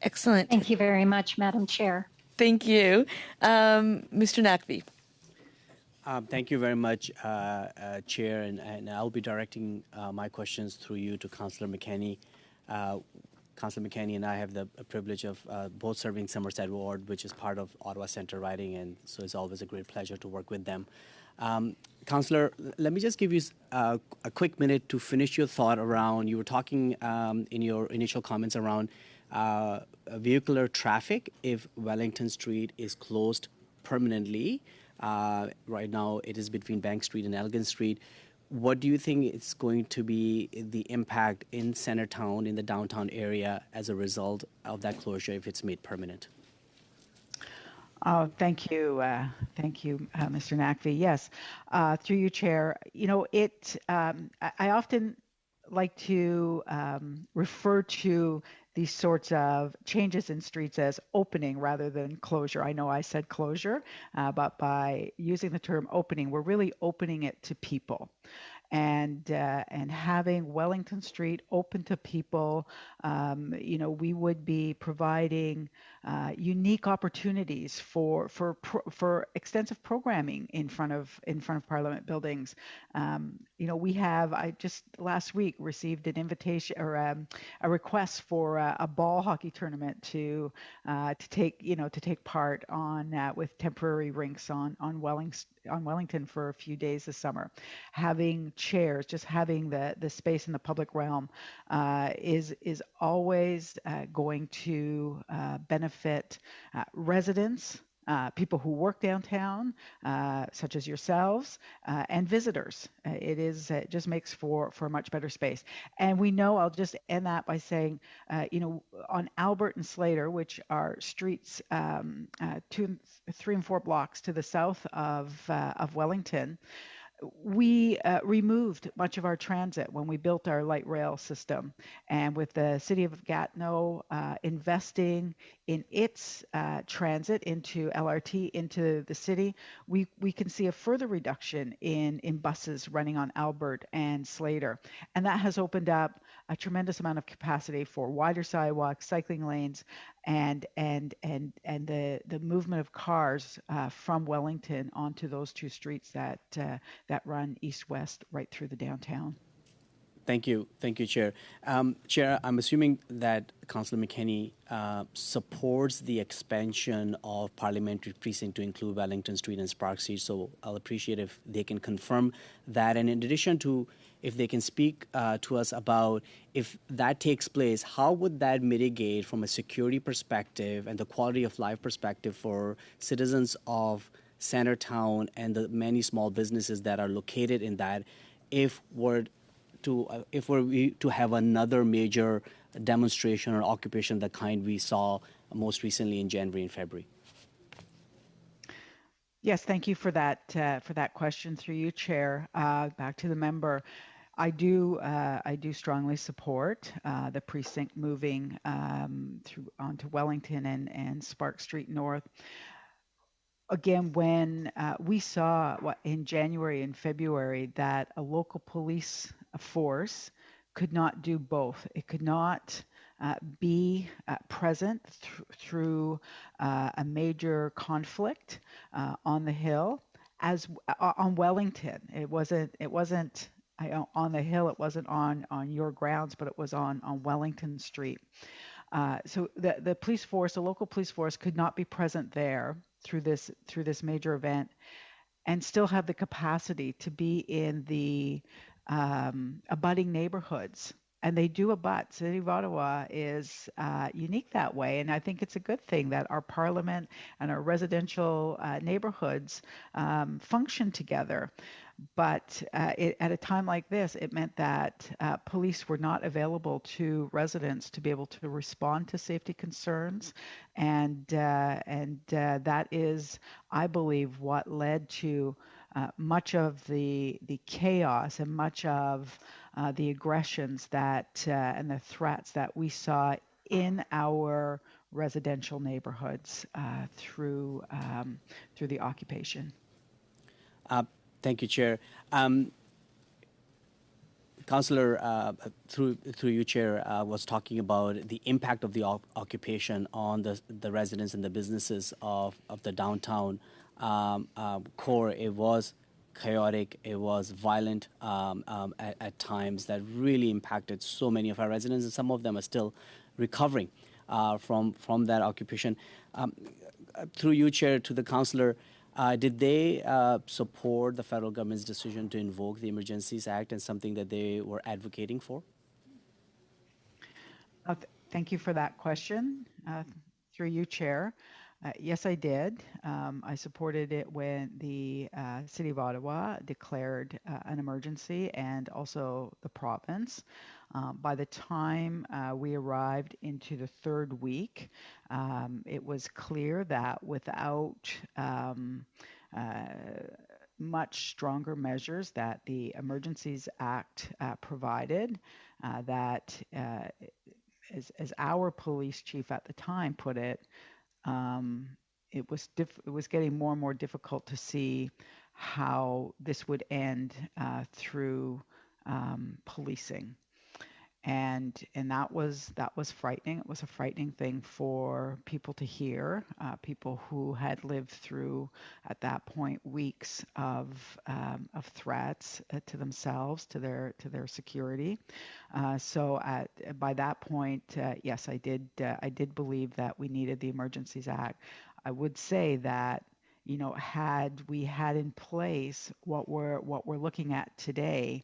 Excellent. Thank you very much, Madam Chair. Thank you. Mr. Naqvi. Thank you very much, Chair, and I'll be directing my questions through you to Councillor McKenney. Councillor McKenney and I have the privilege of both serving Somerset Ward, which is part of Ottawa Centre riding, and so it's always a great pleasure to work with them. Councillor, let me just give you a quick minute to finish your thought around, you were talking in your initial comments around vehicular traffic if Wellington Street is closed permanently. Right now it is between Bank Street and Elgin Street. What do you think is going to be the impact in Centretown, in the downtown area, as a result of that closure if it's made permanent? Oh, thank you, Mr. Naqvi. Yes, through you, Chair. You know, I often like to refer to these sorts of changes in streets as opening rather than closure. I know I said closure, but by using the term opening, we're really opening it to people. And having Wellington Street open to people, you know, we would be providing unique opportunities for extensive programming in front of Parliament buildings. You know, I just last week received an invitation or a request for a ball hockey tournament to take part on with temporary rinks on Wellington for a few days this summer. Having chairs, just having the space in the public realm is always going to benefit residents, people who work downtown, such as yourselves, and visitors. It just makes for a much better space. And we know, I'll just end that by saying, you know, on Albert and Slater, which are streets 2, 3, and 4 blocks to the south of Wellington, we removed much of our transit when we built our light rail system. And with the city of Gatineau investing in its transit into LRT into the city, we can see a further reduction in buses running on Albert and Slater. And that has opened up a tremendous amount of capacity for wider sidewalks, cycling lanes, and the movement of cars from Wellington onto those 2 streets that run east-west right through the downtown. Thank you, Chair. Chair, I'm assuming that Councillor McKenney supports the expansion of Parliamentary Precinct to include Wellington Street and Spark Street, so I'll appreciate if they can confirm that. And in addition to, if they can speak to us about if that takes place, how would that mitigate from a security perspective and the quality of life perspective for citizens of Centretown and the many small businesses that are located in that, if we're to have another major demonstration or occupation the kind we saw most recently in January and February? Yes, thank you for that question through you, Chair. Back to the member. I do strongly support the precinct moving onto Wellington and Spark Street North. Again, when we saw in January and February that a local police force could not do both. It could not be present through a major conflict on the Hill as on Wellington. It wasn't on the Hill. It wasn't on your grounds, but it was on Wellington Street. So the police force, the local police force, could not be present there through this major event, and still have the capacity to be in the abutting neighborhoods. And they do abut. City of Ottawa is unique that way, and I think it's a good thing that our Parliament and our residential neighborhoods function together. But at a time like this, it meant that police were not available to residents to be able to respond to safety concerns, and that is, I believe, what led to much of the chaos and much of the aggressions that and the threats that we saw in our residential neighborhoods through the occupation. Thank you, Chair. Councillor, through you, Chair, was talking about the impact of the occupation on the residents and the businesses of the downtown core. It was chaotic. It was violent at times that really impacted so many of our residents, and some of them are still recovering from that occupation. Through you, Chair, to the councillor, did they support the federal government's decision to invoke the Emergencies Act and something that they were advocating for? Thank you for that question. Through you, Chair. Yes, I did. I supported it when the City of Ottawa declared an emergency, and also the province. By the time we arrived into the third week, it was clear that without much stronger measures that the Emergencies Act provided, that as our police chief at the time put it, it was getting more and more difficult to see how this would end through policing. And that was frightening. It was a frightening thing for people to hear, people who had lived through, at that point, weeks of threats to themselves, to their security. So by that point, yes, I did believe that we needed the Emergencies Act. I would say that, had we had in place what we're looking at today,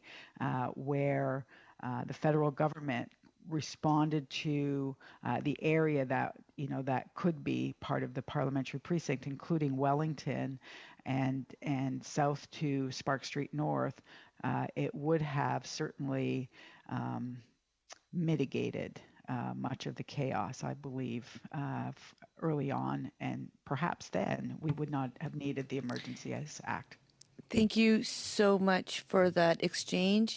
where the federal government responded to the area that that could be part of the parliamentary precinct, including Wellington and south to Spark Street North, it would have certainly mitigated much of the chaos, I believe, early on, and perhaps then we would not have needed the Emergencies Act. Thank you so much for that exchange.